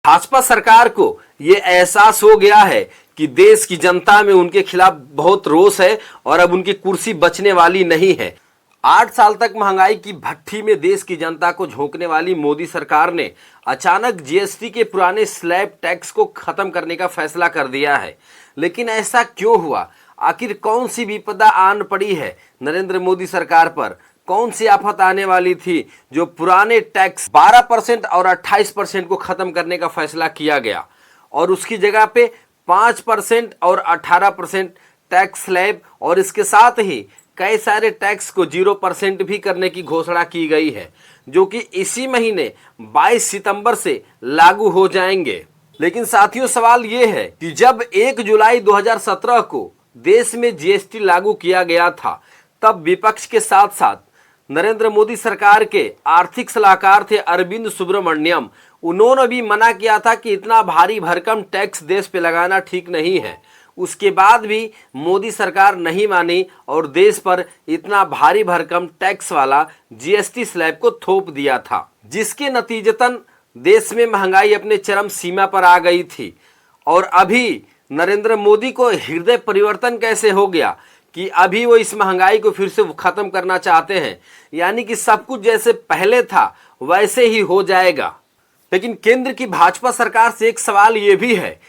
भाजपा सरकार को ये एहसास हो गया है कि देश की जनता में उनके खिलाफ बहुत रोष है और अब उनकी कुर्सी बचने वाली नहीं है। 8 साल तक महंगाई की भट्ठी में देश की जनता को झोंकने वाली मोदी सरकार ने अचानक जीएसटी के पुराने स्लैब टैक्स को खत्म करने का फैसला कर दिया है। लेकिन ऐसा क्यों हुआ? आखिर कौन सी विपदा आन पड़ी है नरेंद्र मोदी सरकार पर? कौन सी आफत आने वाली थी जो पुराने टैक्स 12% और 28% को खत्म करने का फैसला किया गया और उसकी जगह पे 5% और 18% टैक्स स्लैब और इसके साथ ही कई सारे टैक्स को 0% भी करने की घोषणा की गई है, जो कि इसी महीने 22 सितंबर से लागू हो जाएंगे। लेकिन साथियों, सवाल यह है कि जब 1 जुलाई 2017 को देश में जीएसटी लागू किया गया था, तब विपक्ष के साथ साथ नरेंद्र मोदी सरकार के आर्थिक सलाहकार थे अरविंद सुब्रमण्यम। उन्होंने भी मना किया था कि इतना भारी भरकम टैक्स देश पे लगाना ठीक नहीं है। उसके बाद भी मोदी सरकार नहीं मानी और देश पर इतना भारी भरकम टैक्स वाला जीएसटी स्लैब को थोप दिया था, जिसके नतीजतन देश में महंगाई अपने चरम सीमा पर आ गई थी। और अभी नरेंद्र मोदी को हृदय परिवर्तन कैसे हो गया कि अभी वो इस महंगाई को फिर से खत्म करना चाहते हैं, यानी कि सब कुछ जैसे पहले था वैसे ही हो जाएगा। लेकिन केंद्र की भाजपा सरकार से एक सवाल ये भी है,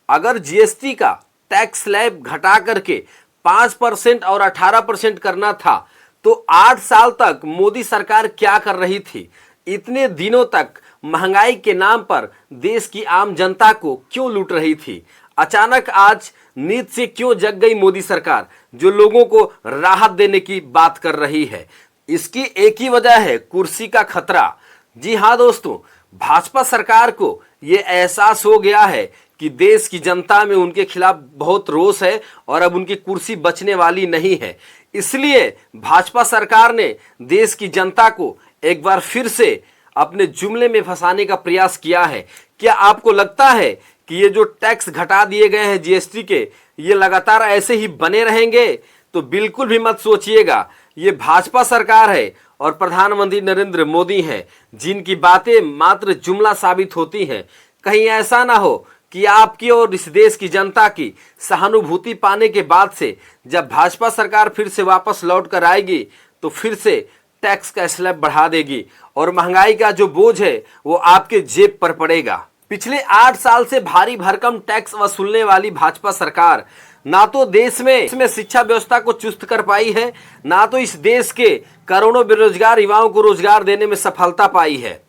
अगर जीएसटी का टैक्स स्लैब घटा करके 5% और 18% करना था तो 8 साल तक मोदी सरकार क्या कर रही थी? इतने दिनों तक महंगाई के नाम पर देश की आम जनता को क्यों लूट रही थी? अचानक आज नींद से क्यों जग गई मोदी सरकार, जो लोगों को राहत देने की बात कर रही है? इसकी एक ही वजह है, कुर्सी का खतरा। जी हां दोस्तों, भाजपा सरकार को यह एहसास हो गया है कि देश की जनता में उनके खिलाफ बहुत रोष है और अब उनकी कुर्सी बचने वाली नहीं है। इसलिए भाजपा सरकार ने देश की जनता को एक बार फिर से अपने जुमले में फंसाने का प्रयास किया है। क्या आपको लगता है कि ये जो टैक्स घटा दिए गए हैं जीएसटी के, ये लगातार ऐसे ही बने रहेंगे? तो बिल्कुल भी मत सोचिएगा। ये भाजपा सरकार है और प्रधानमंत्री नरेंद्र मोदी हैं, जिनकी बातें मात्र जुमला साबित होती हैं। कहीं ऐसा ना हो कि आपकी और इस देश की जनता की सहानुभूति पाने के बाद से जब भाजपा सरकार फिर से वापस लौट कर आएगी तो फिर से टैक्स का स्लैब बढ़ा देगी और महंगाई का जो बोझ है वो आपके जेब पर पड़ेगा। पिछले 8 साल से भारी भरकम टैक्स वसूलने वाली भाजपा सरकार ना तो देश में इसमें शिक्षा व्यवस्था को चुस्त कर पाई है, ना तो इस देश के करोड़ों बेरोजगार युवाओं को रोजगार देने में सफलता पाई है।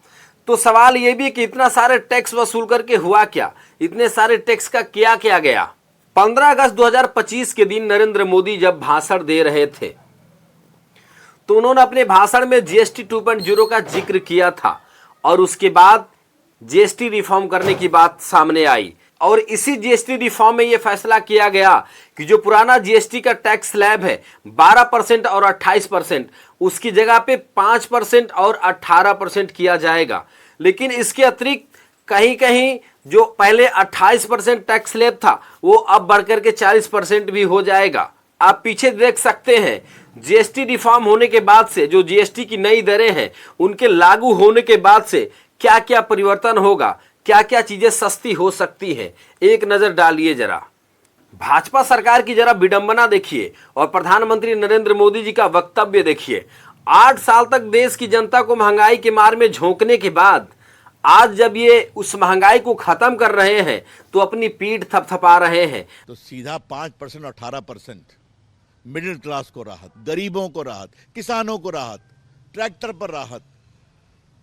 तो सवाल यह भी कि इतना सारे टैक्स वसूल करके हुआ क्या? इतने सारे टैक्स का क्या किया गया? 15 अगस्त 2025 के दिन नरेंद्र मोदी जब भाषण दे रहे थे तो उन्होंने अपने भाषण में जीएसटी 2.0 का जिक्र किया था और उसके बाद जीएसटी रिफॉर्म करने की बात सामने आई और इसी जीएसटी रिफॉर्म में यह फैसला किया गया कि जो पुराना जीएसटी का टैक्स स्लैब है 12% और 28%, उसकी जगह पे 5% और 18% किया जाएगा। लेकिन इसके अतिरिक्त कहीं कहीं जो पहले 28% टैक्स स्लैब था वो अब बढ़कर के 40% भी हो जाएगा। आप पीछे देख सकते हैं, जीएसटी रिफॉर्म होने के बाद से जो जीएसटी की नई दरें हैं उनके लागू होने के बाद से क्या क्या परिवर्तन होगा, क्या क्या चीजें सस्ती हो सकती हैं, एक नजर डालिए जरा। भाजपा सरकार की जरा विडंबना देखिए और प्रधानमंत्री नरेंद्र मोदी जी का वक्तव्य देखिए। 8 साल तक देश की जनता को महंगाई के मार में झोंकने के बाद आज जब ये उस महंगाई को खत्म कर रहे हैं तो अपनी पीठ थपथपा रहे हैं। तो सीधा 5% 18% मिडिल क्लास को राहत, गरीबों को राहत, किसानों को राहत, ट्रैक्टर पर राहत,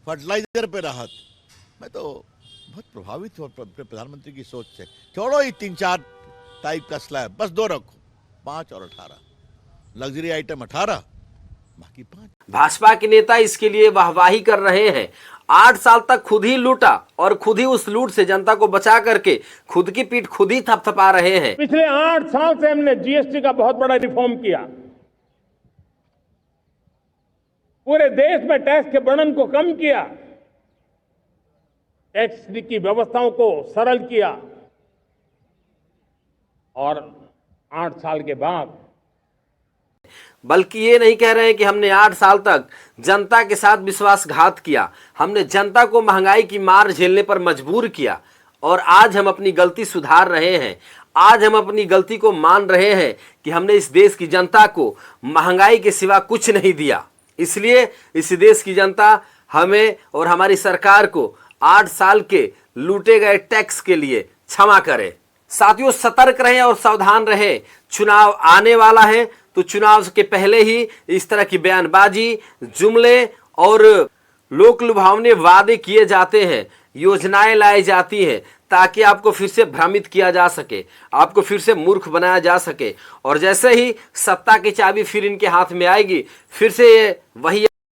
फर्टिलाइजर पे राहत। मैं तो बहुत प्रभावित हूँ प्रधानमंत्री की सोच से। छोड़ो ये 3-4 टाइप का स्लैब, बस 2 रखो, 5 और 18। लग्जरी आइटम 18, बाकी 5। भाजपा के नेता इसके लिए वाहवाही कर रहे हैं। 8 साल तक खुद ही लूटा और खुद ही उस लूट से जनता को बचा करके खुद की पीठ खुद ही थपथपा रहे हैं। पिछले 8 साल से हमने जीएसटी का बहुत बड़ा रिफॉर्म किया, पूरे देश में टैक्स के बर्डन को कम किया, टैक्स की व्यवस्थाओं को सरल किया और 8 साल के बाद बल्कि ये नहीं कह रहे हैं कि हमने 8 साल तक जनता के साथ विश्वासघात किया, हमने जनता को महंगाई की मार झेलने पर मजबूर किया और आज हम अपनी गलती सुधार रहे हैं। आज हम अपनी गलती को मान रहे हैं कि हमने इस देश की जनता को महंगाई के सिवा कुछ नहीं दिया। इसलिए इस देश की जनता हमें और हमारी सरकार को 8 साल के लूटे गए टैक्स के लिए क्षमा करे। साथियों, सतर्क रहें और सावधान रहें। चुनाव आने वाला है तो चुनाव के पहले ही इस तरह की बयानबाजी, जुमले और लोक लुभावने वादे किए जाते हैं, योजनाएं लाई जाती हैं ताकि आपको फिर से भ्रमित किया जा सके, आपको फिर से मूर्ख बनाया जा सके। और जैसे ही सत्ता की चाबी फिर इनके हाथ में आएगी, फिर से ये वही